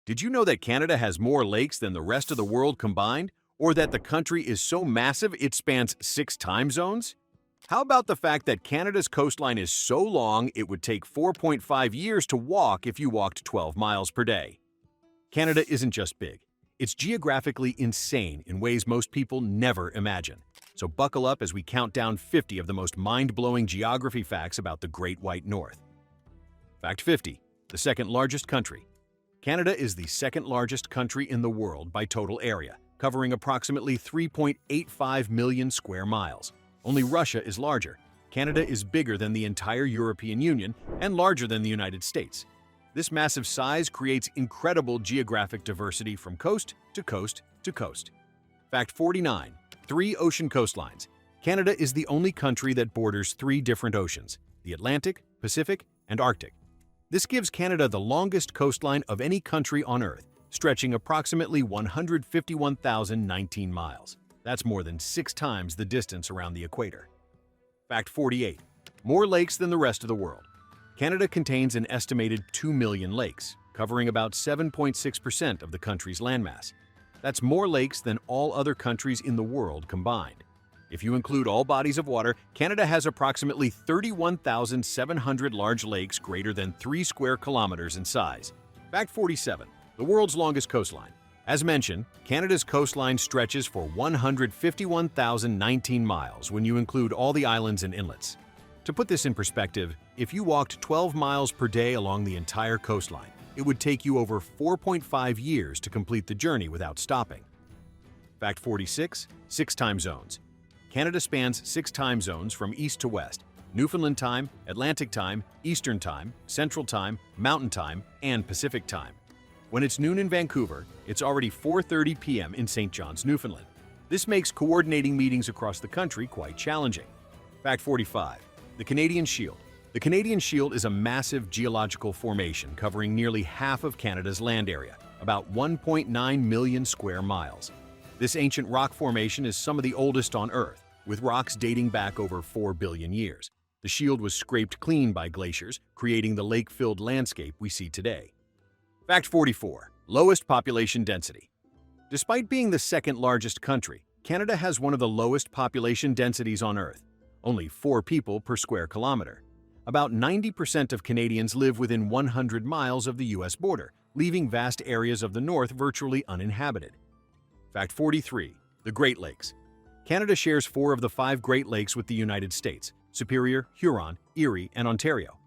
Did you know that Canada has more lakes than the rest of the world combined? Or that the country is so massive it spans 6 time zones? How about the fact that Canada's coastline is so long it would take 4.5 years to walk if you walked 12 miles per day? Canada isn't just big. It's geographically insane in ways most people never imagine. So buckle up as we count down 50 of the most mind-blowing geography facts about the Great White North. Fact 50. The second largest country. Canada is the second largest country in the world by total area, covering approximately 3.85 million square miles. Only Russia is larger. Canada is bigger than the entire European Union and larger than the United States. This massive size creates incredible geographic diversity from coast to coast to coast. Fact 49. 3 ocean coastlines. Canada is the only country that borders 3 different oceans: the Atlantic, Pacific, and Arctic. This gives Canada the longest coastline of any country on Earth, stretching approximately 151,019 miles. That's more than 6 times the distance around the equator. Fact 48. More lakes than the rest of the world. Canada contains an estimated 2 million lakes, covering about 7.6% of the country's landmass. That's more lakes than all other countries in the world combined. If you include all bodies of water, Canada has approximately 31,700 large lakes greater than 3 square kilometers in size. Fact 47. The world's longest coastline. As mentioned, Canada's coastline stretches for 151,019 miles when you include all the islands and inlets. To put this in perspective, if you walked 12 miles per day along the entire coastline, it would take you over 4.5 years to complete the journey without stopping. Fact 46. 6 time zones. Canada spans 6 time zones from east to west: Newfoundland time, Atlantic time, Eastern time, Central time, Mountain time, and Pacific time. When it's noon in Vancouver, it's already 4:30 p.m. in St. John's, Newfoundland. This makes coordinating meetings across the country quite challenging. Fact 45. The Canadian Shield. The Canadian Shield is a massive geological formation covering nearly half of Canada's land area, about 1.9 million square miles. This ancient rock formation is some of the oldest on Earth, with rocks dating back over 4 billion years. The shield was scraped clean by glaciers, creating the lake-filled landscape we see today. Fact 44. Lowest population density. Despite being the second largest country, Canada has one of the lowest population densities on Earth, only 4 people per square kilometer. About 90% of Canadians live within 100 miles of the U.S. border, leaving vast areas of the north virtually uninhabited. Fact 43. The Great Lakes. Canada shares 4 of the 5 Great Lakes with the United States: Superior, Huron, Erie, and Ontario.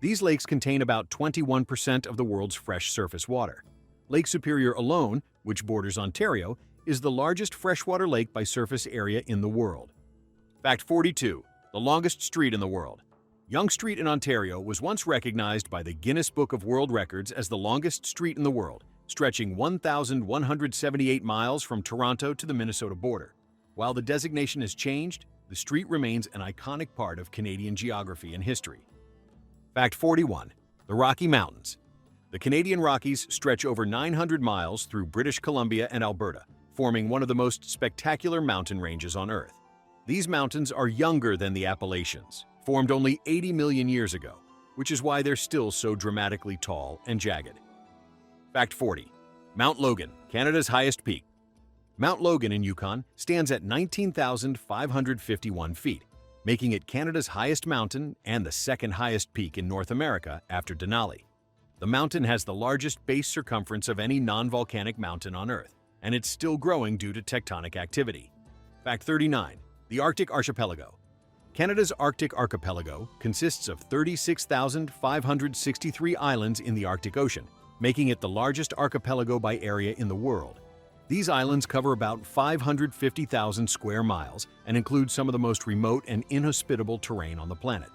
These lakes contain about 21% of the world's fresh surface water. Lake Superior alone, which borders Ontario, is the largest freshwater lake by surface area in the world. Fact 42. The longest street in the world. Yonge Street in Ontario was once recognized by the Guinness Book of World Records as the longest street in the world, stretching 1,178 miles from Toronto to the Minnesota border. While the designation has changed, the street remains an iconic part of Canadian geography and history. Fact 41. The Rocky Mountains. The Canadian Rockies stretch over 900 miles through British Columbia and Alberta, forming one of the most spectacular mountain ranges on Earth. These mountains are younger than the Appalachians, formed only 80 million years ago, which is why they're still so dramatically tall and jagged. Fact 40. Mount Logan, Canada's highest peak. Mount Logan in Yukon stands at 19,551 feet, making it Canada's highest mountain and the second highest peak in North America after Denali. The mountain has the largest base circumference of any non-volcanic mountain on Earth, and it's still growing due to tectonic activity. Fact 39. The Arctic Archipelago. Canada's Arctic Archipelago consists of 36,563 islands in the Arctic Ocean, making it the largest archipelago by area in the world. These islands cover about 550,000 square miles and include some of the most remote and inhospitable terrain on the planet.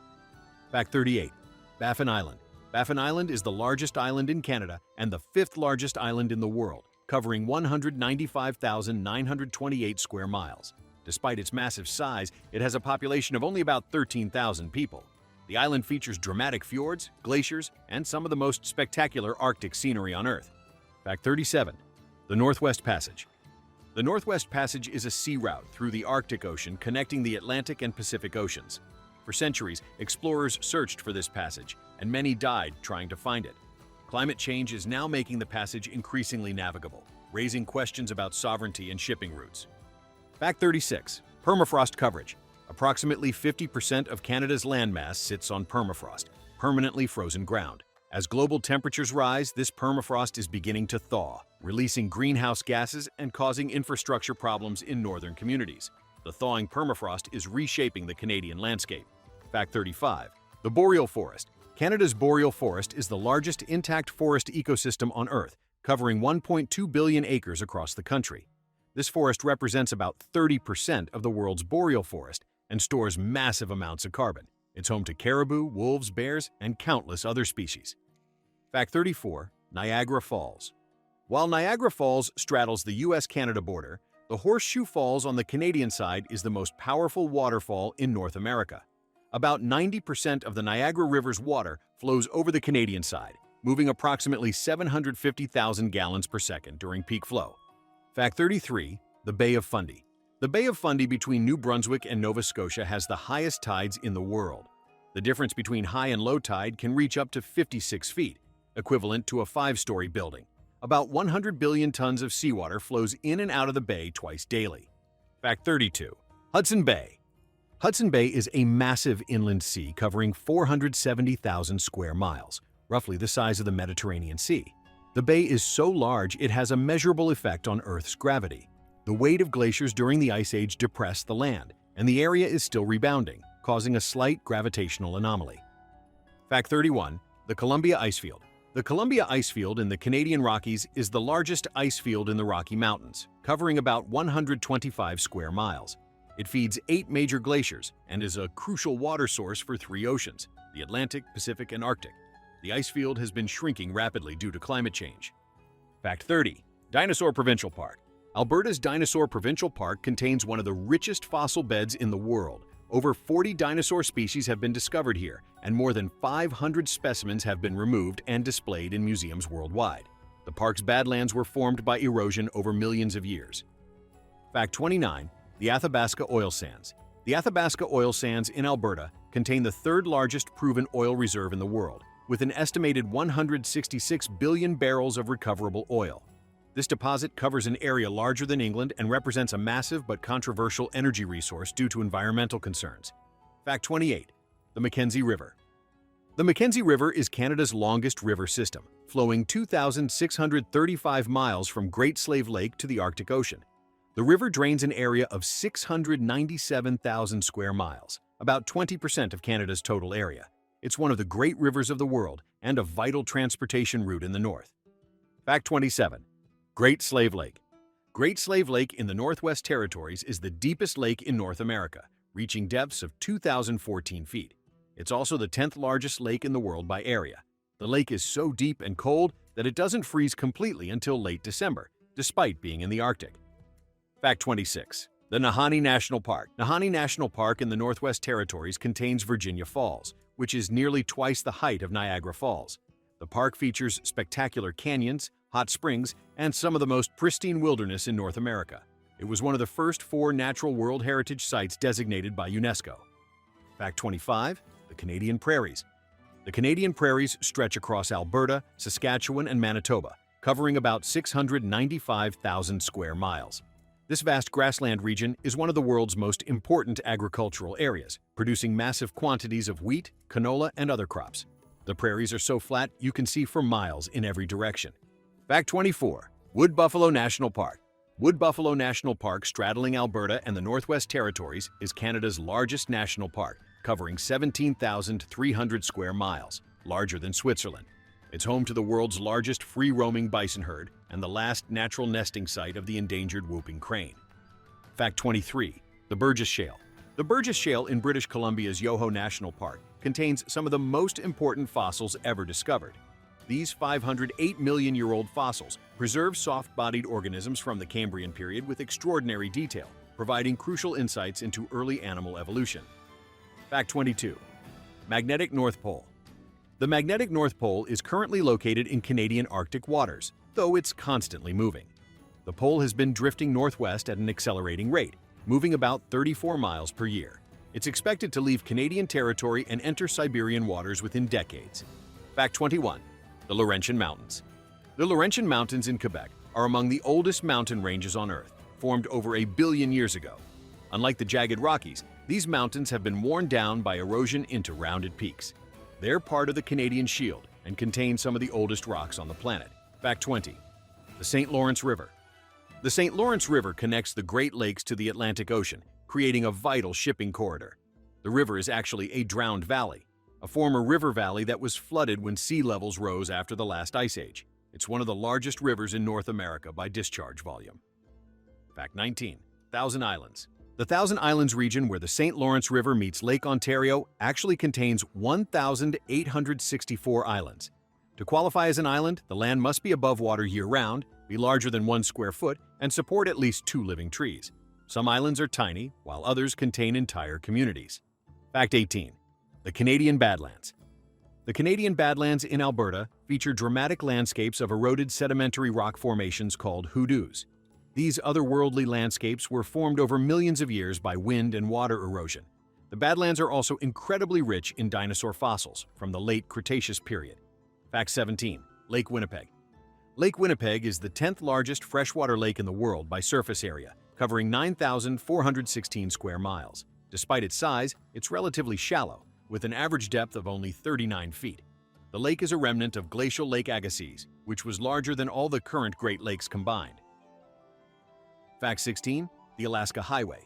Fact 38. Baffin Island. Baffin Island is the largest island in Canada and the 5th largest island in the world, covering 195,928 square miles. Despite its massive size, it has a population of only about 13,000 people. The island features dramatic fjords, glaciers, and some of the most spectacular Arctic scenery on Earth. Fact 37. The Northwest Passage. The Northwest Passage is a sea route through the Arctic Ocean connecting the Atlantic and Pacific Oceans. For centuries, explorers searched for this passage, and many died trying to find it. Climate change is now making the passage increasingly navigable, raising questions about sovereignty and shipping routes. Fact 36. Permafrost coverage. Approximately 50% of Canada's landmass sits on permafrost, permanently frozen ground. As global temperatures rise, this permafrost is beginning to thaw, releasing greenhouse gases and causing infrastructure problems in northern communities. The thawing permafrost is reshaping the Canadian landscape. Fact 35. The boreal forest. Canada's boreal forest is the largest intact forest ecosystem on Earth, covering 1.2 billion acres across the country. This forest represents about 30% of the world's boreal forest and stores massive amounts of carbon. It's home to caribou, wolves, bears, and countless other species. Fact 34. Niagara Falls. While Niagara Falls straddles the US-Canada border, the Horseshoe Falls on the Canadian side is the most powerful waterfall in North America. About 90% of the Niagara River's water flows over the Canadian side, moving approximately 750,000 gallons per second during peak flow. Fact 33. The Bay of Fundy. The Bay of Fundy between New Brunswick and Nova Scotia has the highest tides in the world. The difference between high and low tide can reach up to 56 feet, equivalent to a 5-story building. About 100 billion tons of seawater flows in and out of the bay twice daily. Fact 32. Hudson Bay. Hudson Bay is a massive inland sea covering 470,000 square miles, roughly the size of the Mediterranean Sea. The bay is so large it has a measurable effect on Earth's gravity. The weight of glaciers during the Ice Age depressed the land, and the area is still rebounding, causing a slight gravitational anomaly. Fact 31. The Columbia Icefield. The Columbia Icefield in the Canadian Rockies is the largest ice field in the Rocky Mountains, covering about 125 square miles. It feeds 8 major glaciers and is a crucial water source for 3 oceans, the Atlantic, Pacific, and Arctic. The icefield has been shrinking rapidly due to climate change. Fact 30. Dinosaur Provincial Park. Alberta's Dinosaur Provincial Park contains one of the richest fossil beds in the world. Over 40 dinosaur species have been discovered here, and more than 500 specimens have been removed and displayed in museums worldwide. The park's badlands were formed by erosion over millions of years. Fact 29. The Athabasca Oil Sands. The Athabasca Oil Sands in Alberta contain the 3rd largest proven oil reserve in the world, with an estimated 166 billion barrels of recoverable oil. This deposit covers an area larger than England and represents a massive but controversial energy resource due to environmental concerns. Fact 28. The Mackenzie River. The Mackenzie River is Canada's longest river system, flowing 2,635 miles from Great Slave Lake to the Arctic Ocean. The river drains an area of 697,000 square miles, about 20% of Canada's total area. It's one of the great rivers of the world and a vital transportation route in the north. Fact 27. Great Slave Lake. Great Slave Lake in the Northwest Territories is the deepest lake in North America, reaching depths of 2,014 feet. It's also the 10th largest lake in the world by area. The lake is so deep and cold that it doesn't freeze completely until late December, despite being in the Arctic. Fact 26. The Nahanni National Park. Nahanni National Park in the Northwest Territories contains Virginia Falls, which is nearly twice the height of Niagara Falls. The park features spectacular canyons, hot springs, and some of the most pristine wilderness in North America. It was one of the first 4 Natural World Heritage Sites designated by UNESCO. Fact 25. The Canadian Prairies. The Canadian Prairies stretch across Alberta, Saskatchewan, and Manitoba, covering about 695,000 square miles. This vast grassland region is one of the world's most important agricultural areas, producing massive quantities of wheat, canola, and other crops. The prairies are so flat you can see for miles in every direction. Fact 24. Wood Buffalo National Park. Wood Buffalo National Park, straddling Alberta and the Northwest Territories, is Canada's largest national park, covering 17,300 square miles, larger than Switzerland. It's home to the world's largest free-roaming bison herd and the last natural nesting site of the endangered whooping crane. Fact 23. The Burgess Shale. The Burgess Shale in British Columbia's Yoho National Park contains some of the most important fossils ever discovered. These 508-million-year-old fossils preserve soft-bodied organisms from the Cambrian period with extraordinary detail, providing crucial insights into early animal evolution. Fact 22. Magnetic North Pole. The magnetic North Pole is currently located in Canadian Arctic waters, though it's constantly moving. The pole has been drifting northwest at an accelerating rate, moving about 34 miles per year. It's expected to leave Canadian territory and enter Siberian waters within decades. Fact 21. The Laurentian Mountains. The Laurentian Mountains in Quebec are among the oldest mountain ranges on Earth, formed over a billion years ago. Unlike the jagged Rockies, these mountains have been worn down by erosion into rounded peaks. They're part of the Canadian Shield and contain some of the oldest rocks on the planet. Fact 20. The St. Lawrence River. The St. Lawrence River connects the Great Lakes to the Atlantic Ocean, creating a vital shipping corridor. The river is actually a drowned valley, a former river valley that was flooded when sea levels rose after the last ice age. It's one of the largest rivers in North America by discharge volume. Fact 19. Thousand Islands. The Thousand Islands region where the St. Lawrence River meets Lake Ontario actually contains 1,864 islands. To qualify as an island, the land must be above water year-round, be larger than 1 square foot, and support at least 2 living trees. Some islands are tiny, while others contain entire communities. Fact 18. The Canadian Badlands. The Canadian Badlands in Alberta feature dramatic landscapes of eroded sedimentary rock formations called hoodoos. These otherworldly landscapes were formed over millions of years by wind and water erosion. The Badlands are also incredibly rich in dinosaur fossils from the late Cretaceous period. Fact 17. Lake Winnipeg. Lake Winnipeg is the 10th largest freshwater lake in the world by surface area, covering 9,416 square miles. Despite its size, it's relatively shallow, with an average depth of only 39 feet. The lake is a remnant of glacial Lake Agassiz, which was larger than all the current Great Lakes combined. Fact 16. The Alaska Highway.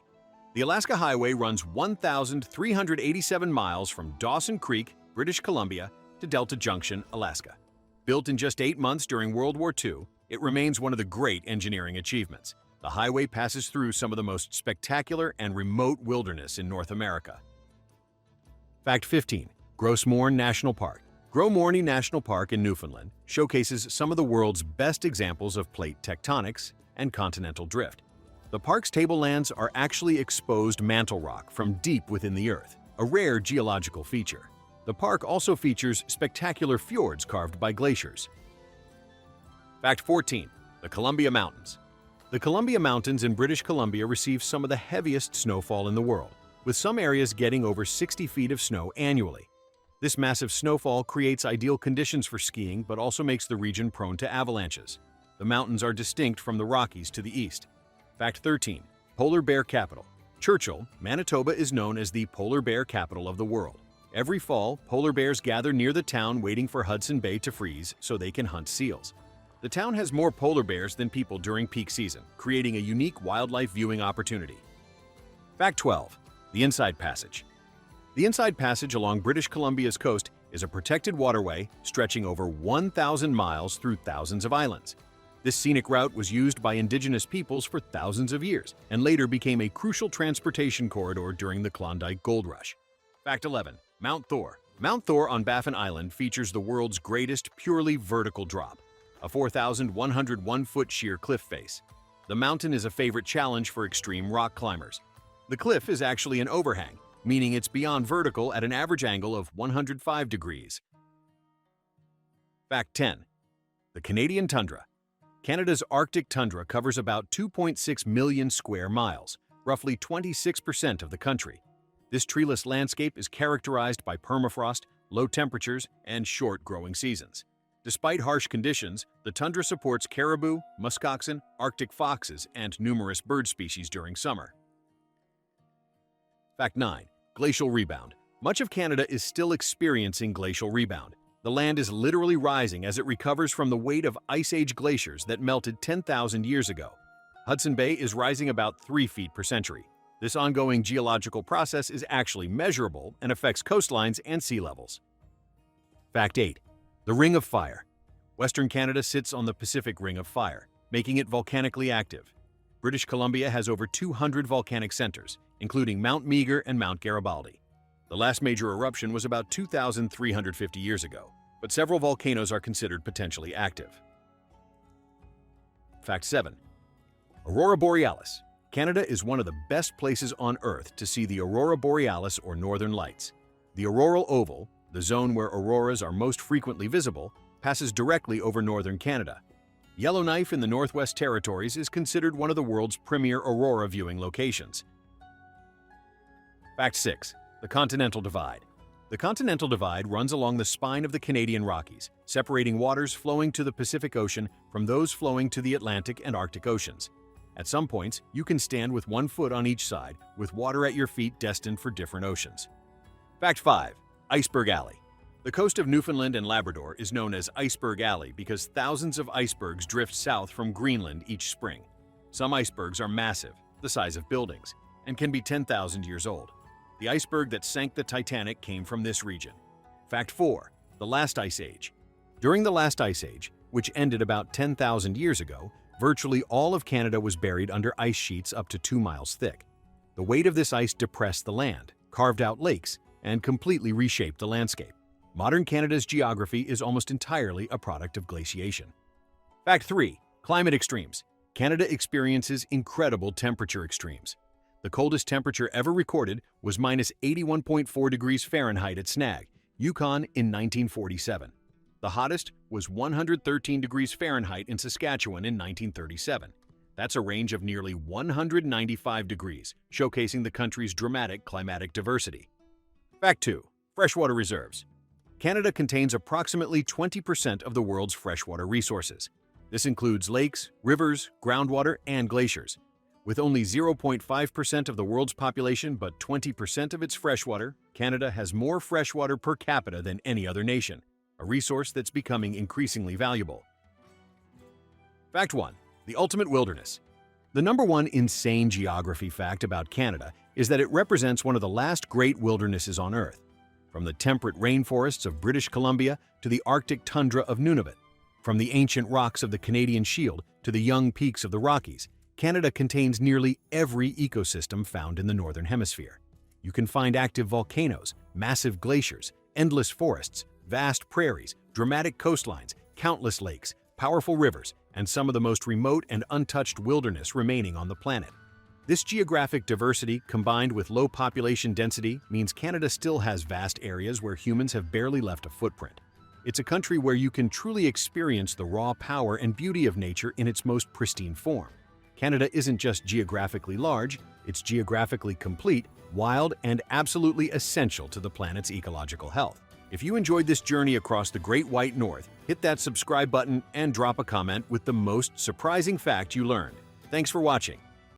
The Alaska Highway runs 1,387 miles from Dawson Creek, British Columbia, to Delta Junction, Alaska. Built in just 8 months during World War II, it remains one of the great engineering achievements. The highway passes through some of the most spectacular and remote wilderness in North America. Fact 15. Gros Morne National Park. Gros Morne National Park in Newfoundland showcases some of the world's best examples of plate tectonics and continental drift. The park's tablelands are actually exposed mantle rock from deep within the earth, a rare geological feature. The park also features spectacular fjords carved by glaciers. Fact 14. The Columbia Mountains. The Columbia Mountains in British Columbia receive some of the heaviest snowfall in the world, with some areas getting over 60 feet of snow annually. This massive snowfall creates ideal conditions for skiing but also makes the region prone to avalanches. The mountains are distinct from the Rockies to the east. Fact 13. Polar Bear Capital. Churchill, Manitoba is known as the polar bear capital of the world. Every fall, polar bears gather near the town waiting for Hudson Bay to freeze so they can hunt seals. The town has more polar bears than people during peak season, creating a unique wildlife viewing opportunity. Fact 12. The Inside Passage. The Inside Passage along British Columbia's coast is a protected waterway stretching over 1,000 miles through thousands of islands. This scenic route was used by indigenous peoples for thousands of years and later became a crucial transportation corridor during the Klondike Gold Rush. Fact 11. Mount Thor. Mount Thor on Baffin Island features the world's greatest purely vertical drop, a 4,101-foot sheer cliff face. The mountain is a favorite challenge for extreme rock climbers. The cliff is actually an overhang, meaning it's beyond vertical at an average angle of 105 degrees. Fact 10. The Canadian Tundra. Canada's Arctic tundra covers about 2.6 million square miles, roughly 26% of the country. This treeless landscape is characterized by permafrost, low temperatures, and short growing seasons. Despite harsh conditions, the tundra supports caribou, muskoxen, Arctic foxes, and numerous bird species during summer. Fact 9. Glacial rebound. Much of Canada is still experiencing glacial rebound. The land is literally rising as it recovers from the weight of Ice Age glaciers that melted 10,000 years ago. Hudson Bay is rising about 3 feet per century. This ongoing geological process is actually measurable and affects coastlines and sea levels. Fact 8. The Ring of Fire. Western Canada sits on the Pacific Ring of Fire, making it volcanically active. British Columbia has over 200 volcanic centers, including Mount Meager and Mount Garibaldi. The last major eruption was about 2,350 years ago, but several volcanoes are considered potentially active. Fact 7. Aurora Borealis. Canada is one of the best places on Earth to see the Aurora Borealis or Northern Lights. The auroral oval, the zone where auroras are most frequently visible, passes directly over northern Canada. Yellowknife in the Northwest Territories is considered one of the world's premier aurora viewing locations. Fact 6. The Continental Divide. The Continental Divide runs along the spine of the Canadian Rockies, separating waters flowing to the Pacific Ocean from those flowing to the Atlantic and Arctic Oceans. At some points, you can stand with one foot on each side, with water at your feet destined for different oceans. Fact 5. Iceberg Alley. The coast of Newfoundland and Labrador is known as Iceberg Alley because thousands of icebergs drift south from Greenland each spring. Some icebergs are massive, the size of buildings, and can be 10,000 years old. The iceberg that sank the Titanic came from this region. Fact 4. The Last Ice Age. During the Last Ice Age, which ended about 10,000 years ago, virtually all of Canada was buried under ice sheets up to 2 miles thick. The weight of this ice depressed the land, carved out lakes, and completely reshaped the landscape. Modern Canada's geography is almost entirely a product of glaciation. Fact 3. Climate extremes. Canada experiences incredible temperature extremes. The coldest temperature ever recorded was minus 81.4 degrees Fahrenheit at Snag, Yukon in 1947. The hottest was 113 degrees Fahrenheit in Saskatchewan in 1937. That's a range of nearly 195 degrees, showcasing the country's dramatic climatic diversity. Fact 2. Freshwater reserves. Canada contains approximately 20% of the world's freshwater resources. This includes lakes, rivers, groundwater, and glaciers. With only 0.5% of the world's population but 20% of its freshwater, Canada has more freshwater per capita than any other nation, a resource that's becoming increasingly valuable. Fact 1. The ultimate wilderness. The number one insane geography fact about Canada is that it represents one of the last great wildernesses on Earth. From the temperate rainforests of British Columbia to the Arctic tundra of Nunavut, from the ancient rocks of the Canadian Shield to the young peaks of the Rockies, Canada contains nearly every ecosystem found in the Northern Hemisphere. You can find active volcanoes, massive glaciers, endless forests, vast prairies, dramatic coastlines, countless lakes, powerful rivers, and some of the most remote and untouched wilderness remaining on the planet. This geographic diversity, combined with low population density, means Canada still has vast areas where humans have barely left a footprint. It's a country where you can truly experience the raw power and beauty of nature in its most pristine form. Canada isn't just geographically large, it's geographically complete, wild, and absolutely essential to the planet's ecological health. If you enjoyed this journey across the Great White North, hit that subscribe button and drop a comment with the most surprising fact you learned. Thanks for watching.